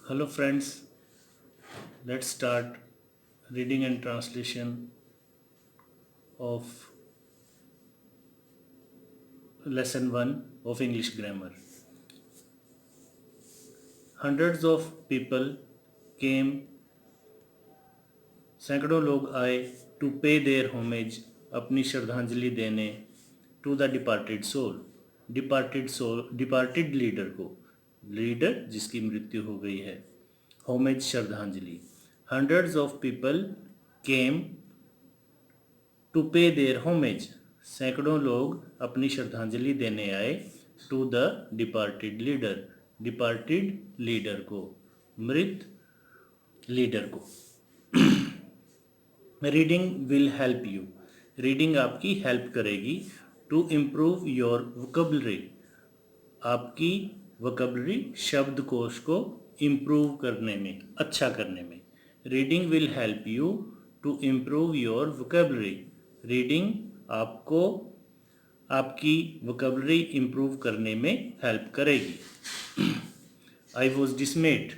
Hello, friends. Let's start reading and translation of lesson 1 of English grammar. Hundreds of people came, सैकड़ों लोग आए to pay their homage, अपनी श्रद्धांजलि देने, to the departed leader को, leader जिसकी मृत्यु हो गई है, होमेज श्रद्धांजलि. Hundreds of people came to pay their homage, सैकड़ों लोग अपनी श्रद्धांजलि देने आए टू द डिपार्टेड लीडर को, मृत लीडर को. Reading will help you, reading आपकी हेल्प करेगी. टू इम्प्रूव योर वोकेबलरी, आपकी वोकेबलरी शब्दकोश को इम्प्रूव करने में, अच्छा करने में. Reading will help you to improve your vocabulary, reading आपको आपकी वोकेबलरी इम्प्रूव करने में हेल्प करेगी. आई वॉज डिसमेड,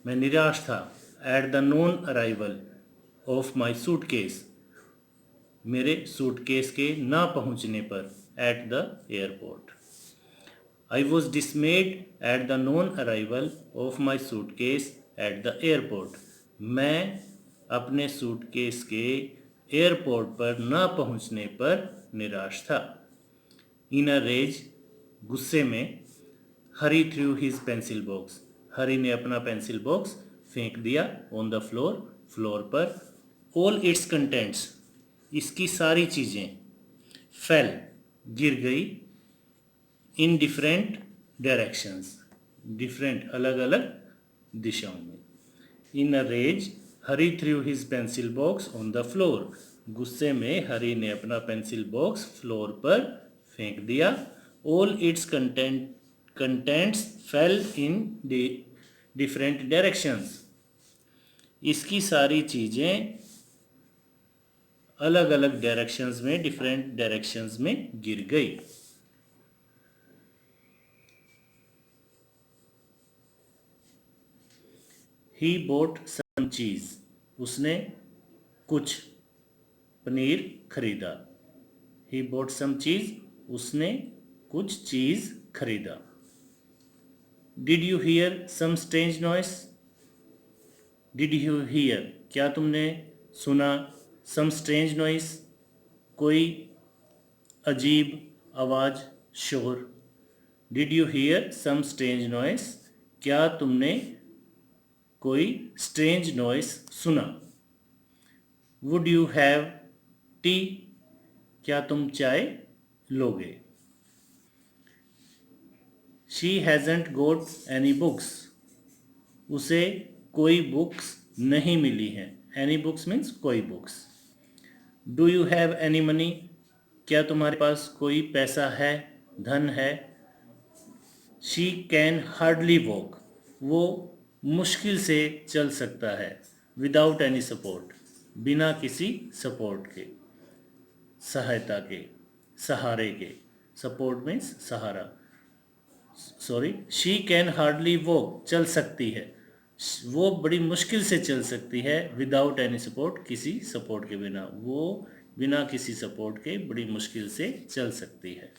मैं निराश था. At the non arrival of my suitcase, मेरे सूटकेस के ना पहुंचने पर. At the airport. I was डिसमेड at the non arrival of my suitcase at the airport, मैं अपने सूटकेस के एयरपोर्ट पर ना पहुंचने पर निराश था. इन अ रेज, गुस्से में. हरी थ्रू हिज पेंसिल बॉक्स, हरी ने अपना पेंसिल बॉक्स फेंक दिया. ऑन द फ्लोर, फ्लोर पर. ऑल इट्स कंटेंट्स, इसकी सारी चीज़ें. फेल, गिर गई. इन डिफरेंट डायरेक्शंस, डिफरेंट अलग अलग दिशाओं में. In a rage, Hari threw his pencil box on the floor, गुस्से में हरी ने अपना पेंसिल बॉक्स फ्लोर पर फेंक दिया. All it's contents fail in different directions, इसकी सारी चीज़ें अलग अलग डायरेक्शंस में, डिफरेंट डायरेक्शंस में गिर गई. ही बोट सम चीज़, उसने कुछ पनीर खरीदा. ही बोट सम चीज़, उसने कुछ चीज़ खरीदा. Did you hear some strange noise, did you hear, क्या तुमने सुना. सम स्ट्रेंज नॉइस, कोई अजीब आवाज़, शोर. Did you hear some strange noise, क्या तुमने कोई स्ट्रेंज नॉइस सुना. वुड यू हैव टी, क्या तुम चाय लोगे. She hasn't got any books, उसे कोई बुक्स नहीं मिली हैं. एनी बुक्स मीन्स कोई books. Do you have any money, क्या तुम्हारे पास कोई पैसा है, धन है. शी कैन हार्डली वॉक, वो मुश्किल से चल सकता है. विदाउट एनी सपोर्ट, बिना किसी सपोर्ट के, सहायता के, सहारे के. Support means Sahara. Sorry, she can hardly walk, चल सकती है, वो बड़ी मुश्किल से चल सकती है. विदाउट एनी सपोर्ट, किसी सपोर्ट के बिना, वो बिना किसी सपोर्ट के बड़ी मुश्किल से चल सकती है.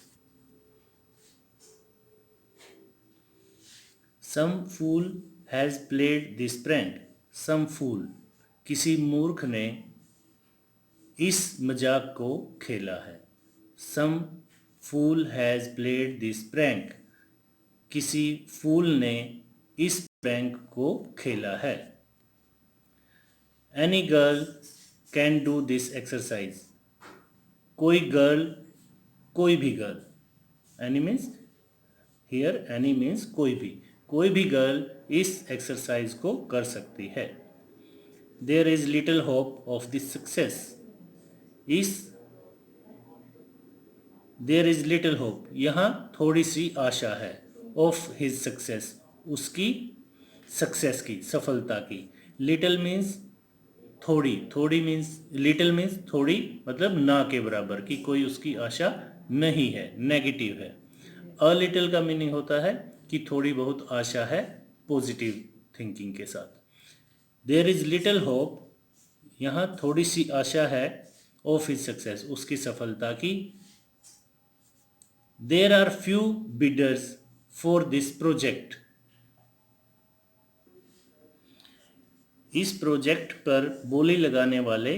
Some fool has played this prank, some fool, किसी मूर्ख ने इस मजाक को खेला है. Some fool has played this prank, किसी फूल ने इस प्रैंक को खेला है. Any girl can do this exercise, कोई गर्ल, कोई भी girl. Any means here, any means कोई भी गर्ल इस एक्सरसाइज को कर सकती है. There is little hope of this success, there is little hope, यहाँ थोड़ी सी आशा है. ऑफ हिज सक्सेस, उसकी सक्सेस की, सफलता की. लिटिल मीन्स थोड़ी, थोड़ी मीन्स, लिटिल मीन्स थोड़ी, मतलब ना के बराबर, कि कोई उसकी आशा नहीं है, नेगेटिव है. अ लिटिल का मीनिंग होता है कि थोड़ी बहुत आशा है, पॉजिटिव थिंकिंग के साथ। देयर इज़ लिटिल होप, यहाँ थोड़ी सी आशा है, ऑफ हिज सक्सेस, उसकी सफलता की। There are few bidders for this project, इस प्रोजेक्ट पर बोली लगाने वाले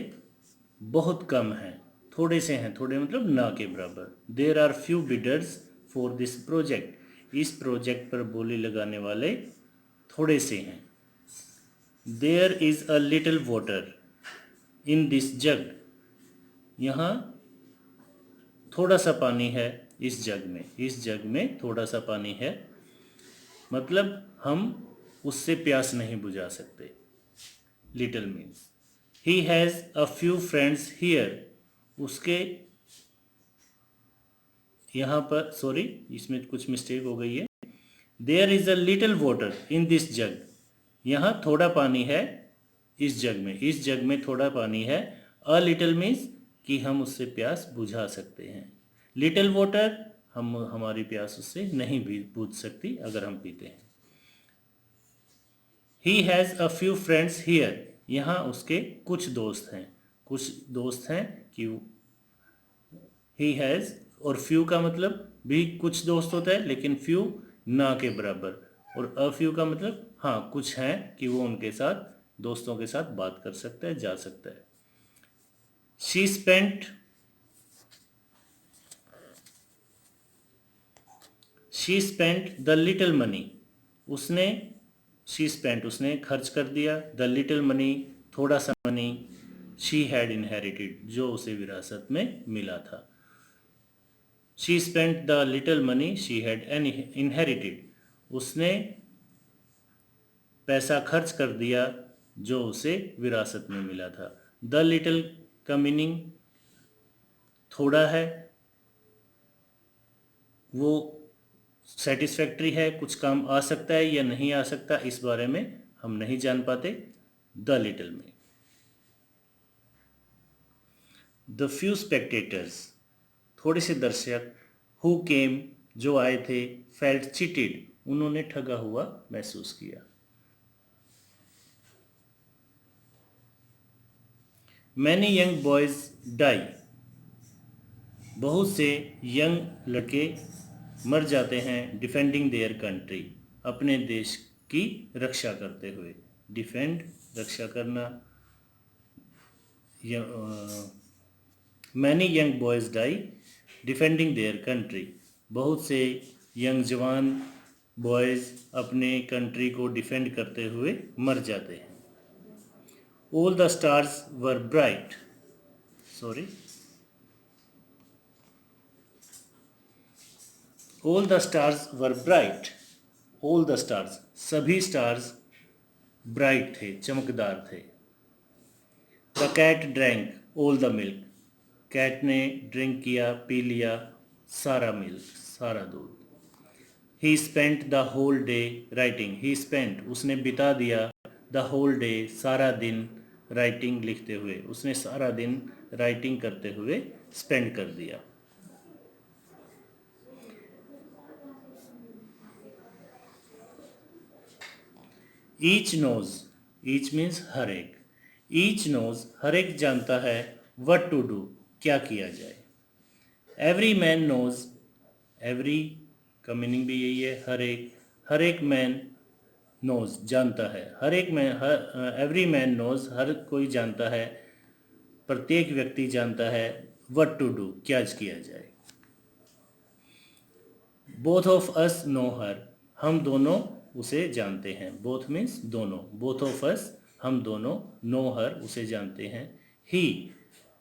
बहुत कम हैं, थोड़े से हैं, थोड़े मतलब ना के बराबर। There are few bidders for this project, इस प्रोजेक्ट पर बोली लगाने वाले थोड़े से हैं। There is a little water in this jug, यहाँ थोड़ा सा पानी है इस जग में, इस जग में थोड़ा सा पानी है, मतलब हम उससे प्यास नहीं बुझा सकते। Little means he has a few friends here, उसके यहाँ पर सॉरी इसमें कुछ मिस्टेक हो गई है। There is a little water in this jug, यहाँ थोड़ा पानी है इस जग में, इस जग में थोड़ा पानी है। अ लिटिल मीन्स कि हम उससे प्यास बुझा सकते हैं। लिटिल वाटर हम हमारी प्यास उससे नहीं भी बुझ सकती अगर हम पीते हैं। He has a few friends here, यहाँ उसके कुछ दोस्त हैं, कुछ दोस्त हैं कि ही हैज़, और फ्यू का मतलब भी कुछ दोस्त होता है, लेकिन फ्यू ना के बराबर, और अ फ्यू का मतलब हाँ कुछ हैं कि वो उनके साथ दोस्तों के साथ बात कर सकता है, जा सकता है। She spent, she spent the little money, उसने, शी स्पेंट उसने खर्च कर दिया, द लिटिल मनी थोड़ा सा मनी, शी हैड इनहेरिटेड जो उसे विरासत में मिला था। She spent the little money she had inherited, उसने पैसा खर्च कर दिया जो उसे विरासत में मिला था। द लिटिल का मीनिंग थोड़ा है, वो सेटिस्फैक्ट्री है, कुछ काम आ सकता है या नहीं आ सकता इस बारे में हम नहीं जान पाते द लिटिल में। द फ्यू स्पेक्टेटर्स, थोड़े से दर्शक, हु केम जो आए थे, फेल्ट चीटेड उन्होंने ठगा हुआ महसूस किया। मैनी यंग बॉयज डाई, बहुत से यंग लड़के मर जाते हैं, डिफेंडिंग देयर कंट्री अपने देश की रक्षा करते हुए। डिफेंड रक्षा करना, many young boys die defending their country, बहुत से यंग जवान बॉयज़ अपने कंट्री को डिफेंड करते हुए मर जाते हैं। All the stars were bright, sorry, all the stars were bright, all the stars सभी स्टार्स ब्राइट थे, चमकदार थे। The cat drank all the milk, cat ने ड्रिंक किया, पी लिया सारा मिल्क, सारा दूध। He spent the whole day writing, he spent उसने बिता दिया, द होल डे सारा दिन, राइटिंग लिखते हुए, उसने सारा दिन राइटिंग करते हुए स्पेंड कर दिया। ईच नोज, ईच मीन्स हर एक, ईच नोज हर एक जानता है, व्हाट टू डू क्या किया जाए। एवरी मैन नोज, एवरी का मीनिंग भी यही है, हर एक मैन नोज जानता है, हर एक मैन, एवरी मैन नोज हर कोई जानता है, प्रत्येक व्यक्ति जानता है, व्हाट टू डू क्या किया जाए। बोथ ऑफ अस नो हर, हम दोनों उसे जानते हैं, बोथ मीन्स दोनों, बोथ ऑफ अस हम दोनों, नो हर उसे जानते हैं। ही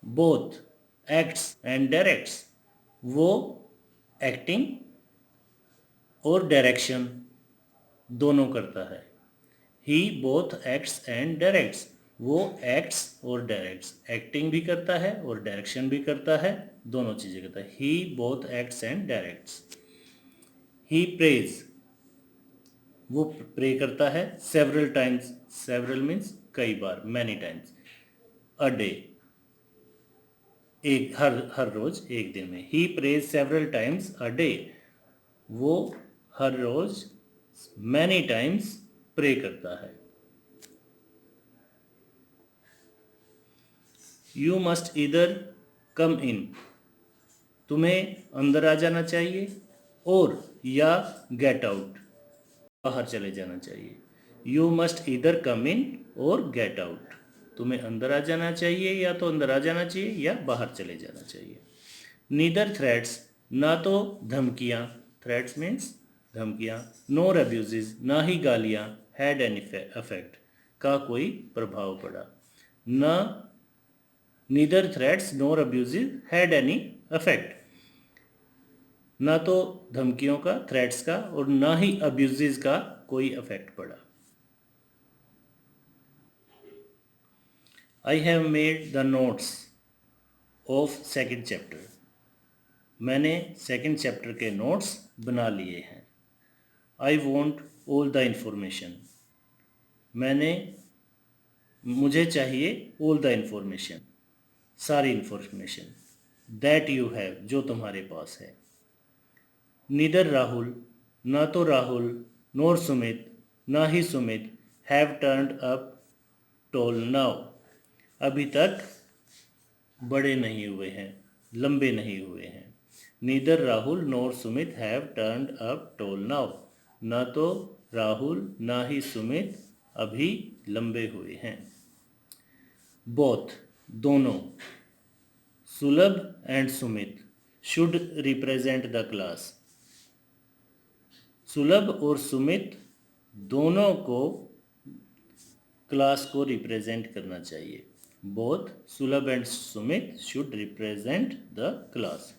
बोथ एक्ट्स एंड डायरेक्ट्स, वो एक्टिंग और डायरेक्शन दोनों करता है। He both acts and directs, वो एक्ट्स और डायरेक्ट्स, एक्टिंग भी करता है और डायरेक्शन भी करता है, दोनों चीज़ें करता है। He both acts and directs. He prays, वो प्रे करता है, सेवरल टाइम्स, सेवरल मीन्स कई बार, मैनी टाइम्स, अ डे एक, हर रोज एक दिन में। He prays several times a day, वो हर रोज मैनी टाइम्स प्रे करता है। यू मस्ट इधर कम इन, तुम्हें अंदर आ जाना चाहिए, और या गेट आउट, बाहर चले जाना चाहिए। यू मस्ट इधर कम इन और गेट आउट, तुम्हें अंदर आ जाना चाहिए, या तो अंदर आ जाना चाहिए या बाहर चले जाना चाहिए। नीदर थ्रेट्स, ना तो धमकियाँ, थ्रेट्स मीन्स धमकियाँ, नोर अब्यूजेज, ना ही गालियाँ, हैड एन इफेक्ट, का कोई प्रभाव पड़ा। ना neither threats nor abuses had any effect, ना तो धमकियों का, थ्रेट्स का, और ना ही अब्यूजेज का कोई इफेक्ट पड़ा। I have made the notes of second chapter, मैंने सेकेंड चैप्टर के नोट्स बना लिए हैं। I want all the information, मुझे चाहिए ऑल द इंफॉर्मेशन, सारी इंफॉर्मेशन। दैट यू हैव, जो तुम्हारे पास है। नीदर राहुल, ना तो राहुल, नोर सुमित, ना ही Sumit, have turned up tall now, अभी तक बड़े नहीं हुए हैं, लंबे नहीं हुए हैं। Neither Rahul nor Sumit have turned up tall now, ना तो राहुल ना ही सुमित अभी लंबे हुए हैं। बोथ, दोनों, सुलभ and Sumit should represent the class, सुलभ और सुमित दोनों को क्लास को रिप्रेजेंट करना चाहिए। Both Sulabh and Sumit should represent the class.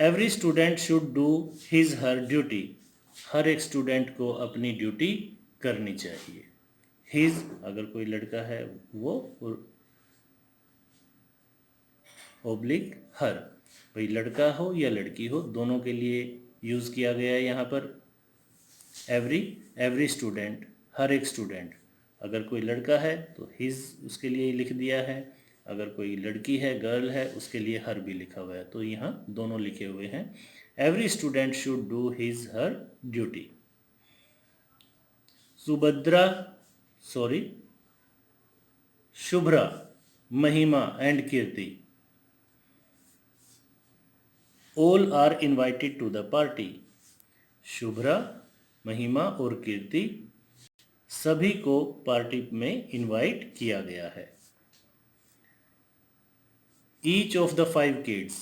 Every student should do his her duty, हर एक स्टूडेंट को अपनी ड्यूटी करनी चाहिए। हिज अगर कोई लड़का है वो, ओब्लिक हर, भाई लड़का हो या लड़की हो दोनों के लिए यूज़ किया गया है यहाँ पर। एवरी स्टूडेंट, हर एक स्टूडेंट, अगर कोई लड़का है तो हिज उसके लिए लिख दिया है, अगर कोई लड़की है गर्ल है उसके लिए हर भी लिखा हुआ है, तो यहाँ दोनों लिखे हुए हैं। Every student should do his her duty. Shubhra, Mahima and Kirti, all are invited to the party. Shubhra, Mahima और कीर्ति सभी को पार्टी में इनवाइट किया गया है। Each of the 5 kids,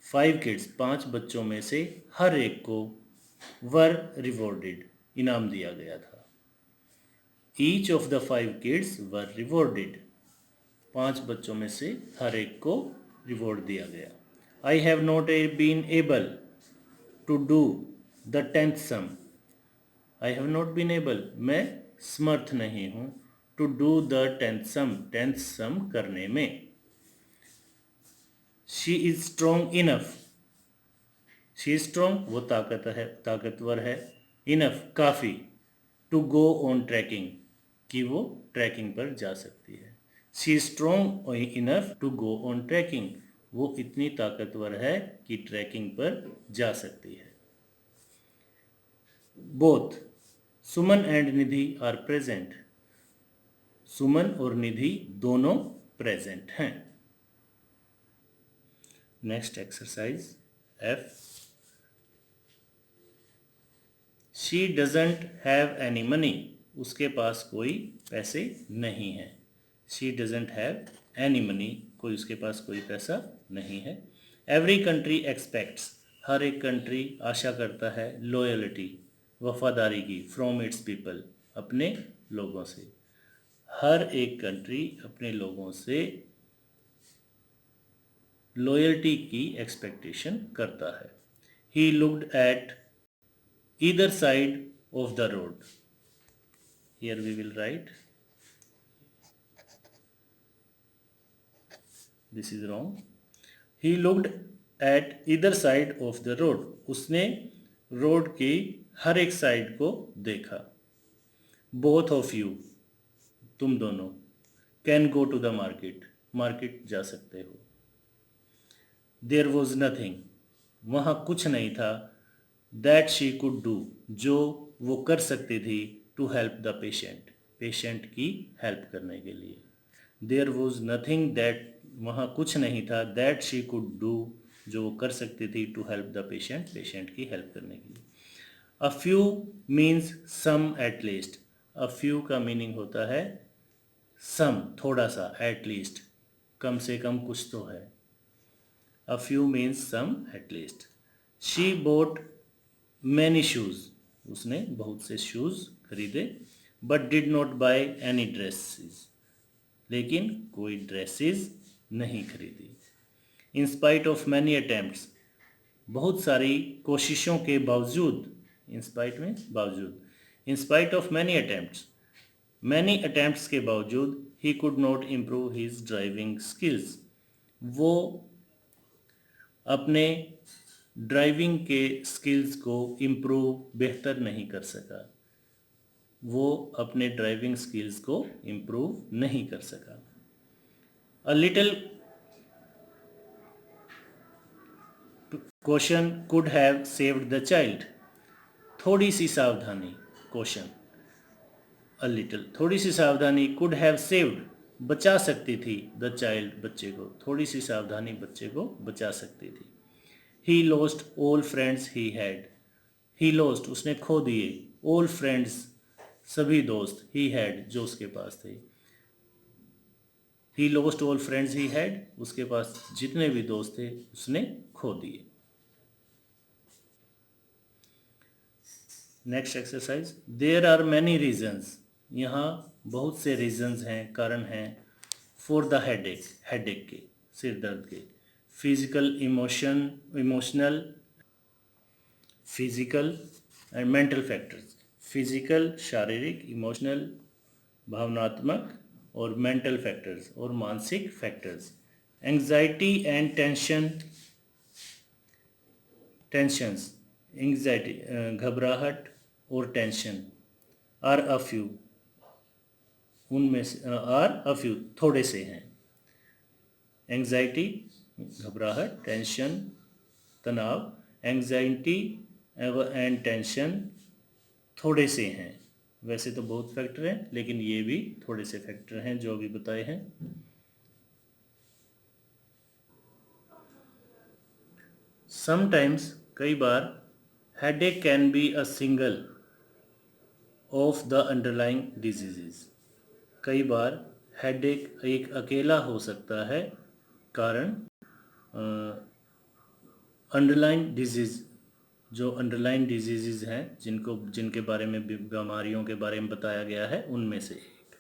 5 kids 5 बच्चों में से हर एक को वर रिवॉर्डेड, इनाम दिया गया था। Each of the 5 kids were rewarded, 5 बच्चों में से हर एक को रिवॉर्ड दिया गया। I have not been able to do the 10th sum, I have not been able, मैं समर्थ नहीं हूँ, to do the 10th sum, 10th sum करने में। She is strong enough, she is strong वो ताकतवर है, इनफ काफ़ी, टू गो ऑन ट्रैकिंग कि वो ट्रैकिंग पर जा सकती है। She is strong enough to go on trekking, वो इतनी ताकतवर है कि ट्रैकिंग पर जा सकती है। Both Suman and Nidhi are present, Suman और निधि दोनों प्रेजेंट हैं। Next exercise F, she doesn't have any money, उसके पास कोई पैसे नहीं है। She doesn't have any money, कोई उसके पास कोई पैसा नहीं है। एवरी कंट्री एक्सपेक्ट्स, हर एक कंट्री आशा करता है, लॉयल्टी वफादारी की, फ्रॉम इट्स पीपल, अपने लोगों से। हर एक कंट्री अपने लोगों से लॉयल्टी की एक्सपेक्टेशन करता है। He looked at either side of the road, here we will write this is wrong. He looked at either side of the road, उसने रोड की हर एक साइड को देखा। बोथ ऑफ यू, तुम दोनों, can go to the market, market जा सकते हो। देयर वॉज नथिंग, वहाँ कुछ नहीं था। दैट शी कुड डू, जो वो कर सकती थी, to help the patient, patient की हेल्प करने के लिए। देयर वॉज नथिंग दैट, वहाँ कुछ नहीं था, दैट शी कुड डू, जो वो कर सकती थी, to help the patient, patient की हेल्प करने के लिए। A few means some at least, a few का मीनिंग होता है सम, थोड़ा सा, एट लीस्ट, कम से कम कुछ तो है। A few means some at least. She bought many shoes, उसने बहुत से शूज़ खरीदे, but did not buy any dresses, लेकिन कोई ड्रेसेस नहीं खरीदी। In spite of many attempts, बहुत सारी कोशिशों के बावजूद, इन स्पाइट में बावजूद, in spite of many attempts, many attempts के बावजूद, he could not improve his driving skills, वो अपने ड्राइविंग के स्किल्स को इम्प्रूव, बेहतर नहीं कर सका, वो अपने ड्राइविंग स्किल्स को इम्प्रूव नहीं कर सका। A little question could have saved the child, थोड़ी सी सावधानी, क्वेश्चन अ लिटिल, थोड़ी सी सावधानी, कुड हैव सेव्ड, बचा सकती थी, द चाइल्ड, बच्चे को, थोड़ी सी सावधानी बच्चे को बचा सकती थी। ही lost all friends he had, he lost, उसने खो दिए, ऑल फ्रेंड्स, सभी दोस्त, ही हैड, जो उसके पास थे। He lost all friends he had, उसके पास जितने भी दोस्त थे उसने खो दिए। Next exercise, there are many reasons, यहाँ बहुत से रीजन्स हैं, कारण हैं, फॉर द हेडेक, हेडेक के, सिर दर्द के। Physical, emotional, physical and mental factors, physical शारीरिक, इमोशनल भावनात्मक, और मेंटल फैक्टर्स और मानसिक factors. Anxiety and tensions, anxiety घबराहट और टेंशन, आर अ फ्यू, उनमें से, आर अ फ्यू, थोड़े से हैं। एंग्जाइटी घबराहट, टेंशन तनाव, एंग्जाइटी एंड टेंशन थोड़े से हैं, वैसे तो बहुत फैक्टर हैं लेकिन ये भी थोड़े से फैक्टर हैं जो अभी बताए हैं। समटाइम्स, कई बार, headache can be a single of the underlying diseases, कई बार हेडेक एक अकेला हो सकता है कारण, अंडरलाइन डिजीज़, जो अंडरलाइन डिजीज़ हैं जिनके बारे में बीमारियों के बारे में बताया गया है उनमें से एक।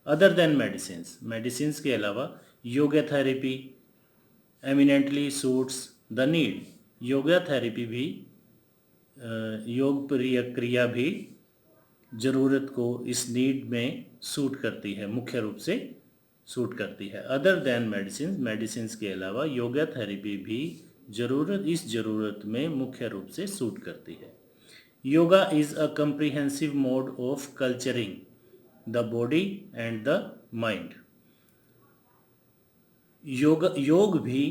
अदर देन मेडिसिन्स, मेडिसिन्स के अलावा, yoga therapy eminently suits the need, yoga therapy भी, योग क्रिया भी ज़रूरत को, इस नीड में सूट करती है, मुख्य रूप से सूट करती है। अदर देन मेडिसिन, मेडिसिन्स के अलावा योगा थेरेपी भी इस ज़रूरत में मुख्य रूप से सूट करती है। Yoga is a comprehensive mode of culturing the body and the mind, योग भी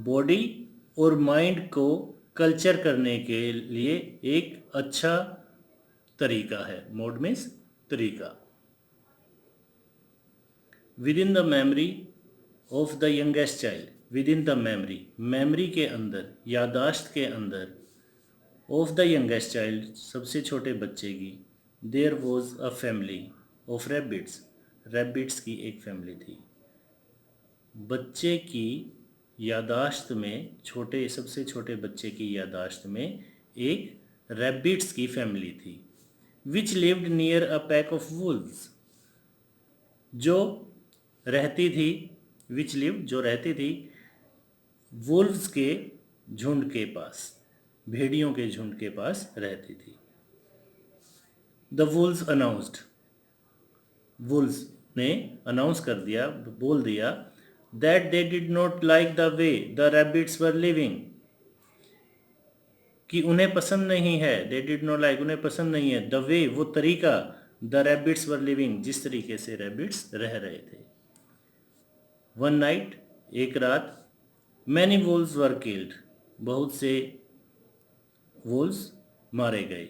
बॉडी और माइंड को कल्चर करने के लिए एक अच्छा तरीका है। मोड मीन्स तरीका। With in the memory of the youngest child, with in the memory, memory के अंदर, यादाश्त के अंदर, ऑफ द यंगेस्ट चाइल्ड, सबसे छोटे बच्चे की, there was a family of rabbits, rabbits की एक फैमिली थी। बच्चे की यादाश्त में, सबसे छोटे बच्चे की यादाश्त में एक रैबिट्स की फैमिली थी। Which lived near a pack of wolves, जो रहती थी, विच लिव्ड, जो रहती थी, वुल्व्स के झुंड के पास, भेड़ियों के झुंड के पास रहती थी। द वुल्व्स अनाउंस्ड, वुल्व्स ने अनाउंस कर दिया, बोल दिया, that they did not like the way the rabbits were living, कि उन्हें पसंद नहीं है, दे डिड नॉट लाइक, उन्हें पसंद नहीं है, द वे, वो तरीका, द रैबिट्स वर लिविंग, जिस तरीके से रैबिट्स रह रहे थे। वन नाइट, एक रात, मैनी वुल्व्स वर किल्ड, बहुत से वुल्व्स मारे गए।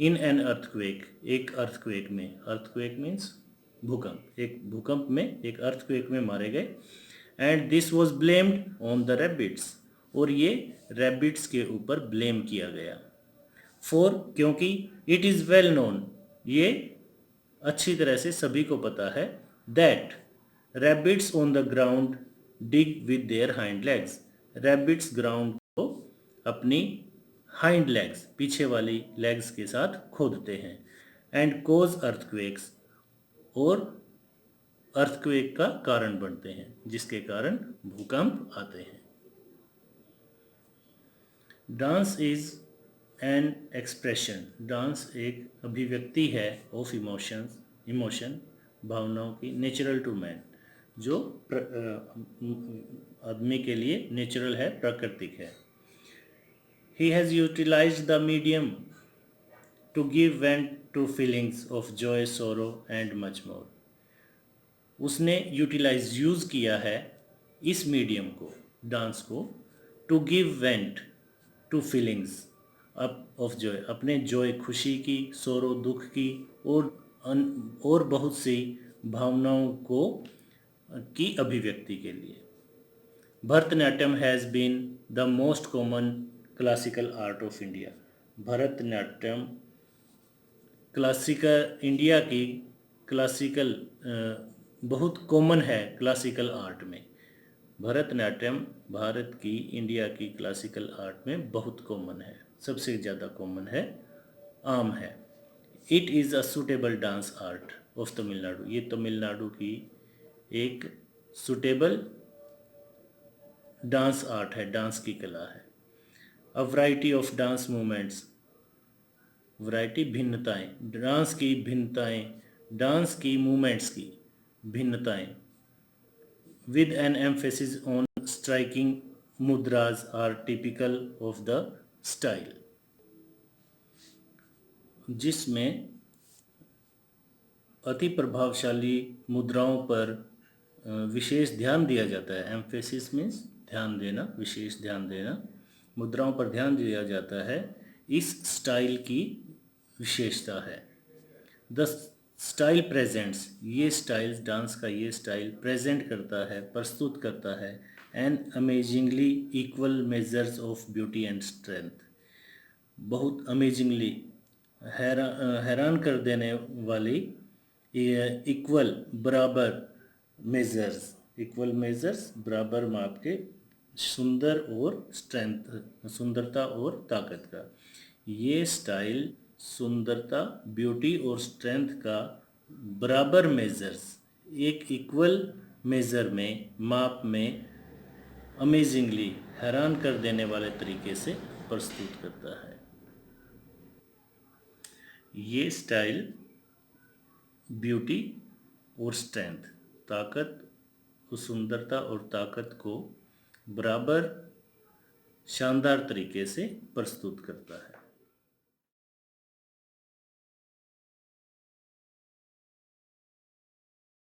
इन एन अर्थक्वेक, एक अर्थक्वेक में, अर्थक्वेक मीन्स भूकंप, एक भूकंप में, एक अर्थक्वेक में मारे गए। And this was blamed on the rabbits, और ये रैबिट्स के ऊपर ब्लेम किया गया। फॉर, क्योंकि इट इज़ वेल नोन, ये अच्छी तरह से सभी को पता है, that rabbits on the ground dig with their hind legs, rabbits ground को अपनी हाइंड लेग्स, पीछे वाली लेग्स के साथ खोदते हैं। एंड कोज अर्थक्वेक्स, और अर्थक्वेक का कारण बनते हैं, जिसके कारण भूकंप आते हैं। Dance is an expression, dance एक अभिव्यक्ति है ऑफ इमोशन, भावनाओं की, नेचुरल टू मैन, जो आदमी के लिए नेचुरल है, प्राकृतिक है। He has utilized the medium to give vent to feelings of joy, sorrow and much more, उसने यूज़ किया है इस मीडियम को, डांस को, to give vent to feelings of joy, अपने जॉय, खुशी की, सोरो, दुख की, और बहुत सी भावनाओं को की अभिव्यक्ति के लिए। Bharatanatyam has been the most common classical art of India, Bharatanatyam classical, India की क्लासिकल बहुत कॉमन है क्लासिकल आर्ट में। भरतनाट्यम भारत की, इंडिया की क्लासिकल आर्ट में बहुत कॉमन है, सबसे ज़्यादा कॉमन है, आम है। It is a suitable dance art of Tamil Nadu, ये तमिलनाडु की एक सूटेबल डांस आर्ट है, डांस की कला है। A variety of dance movements, variety भिन्नताएं, डांस की भिन्नताएं, डांस की मूवमेंट्स की भिन्नताएं, with an emphasis on striking mudras are typical of the style, जिसमें अति प्रभावशाली मुद्राओं पर विशेष ध्यान दिया जाता है। एम्फेसिस मीन्स ध्यान देना, विशेष ध्यान देना, मुद्राओं पर ध्यान दिया जाता है, इस स्टाइल की विशेषता है। द स्टाइल प्रेजेंट्स, ये स्टाइल, डांस का ये स्टाइल प्रेजेंट करता है, प्रस्तुत करता है, an amazingly equal measures of beauty and strength, बहुत अमेजिंगली, हैरान कर देने वाली, इक्वल, बराबर, मेजर्स, इक्वल मेजर्स, बराबर माप के, सुंदर और स्ट्रेंथ, सुंदरता और ताकत का। ये स्टाइल सुंदरता, ब्यूटी और स्ट्रेंथ का बराबर मेजर्स, एक इक्वल मेजर में, माप में, अमेजिंगली, हैरान कर देने वाले तरीके से प्रस्तुत करता है। ये स्टाइल ब्यूटी और स्ट्रेंथ, ताकत, सुंदरता और ताकत को बराबर शानदार तरीके से प्रस्तुत करता है।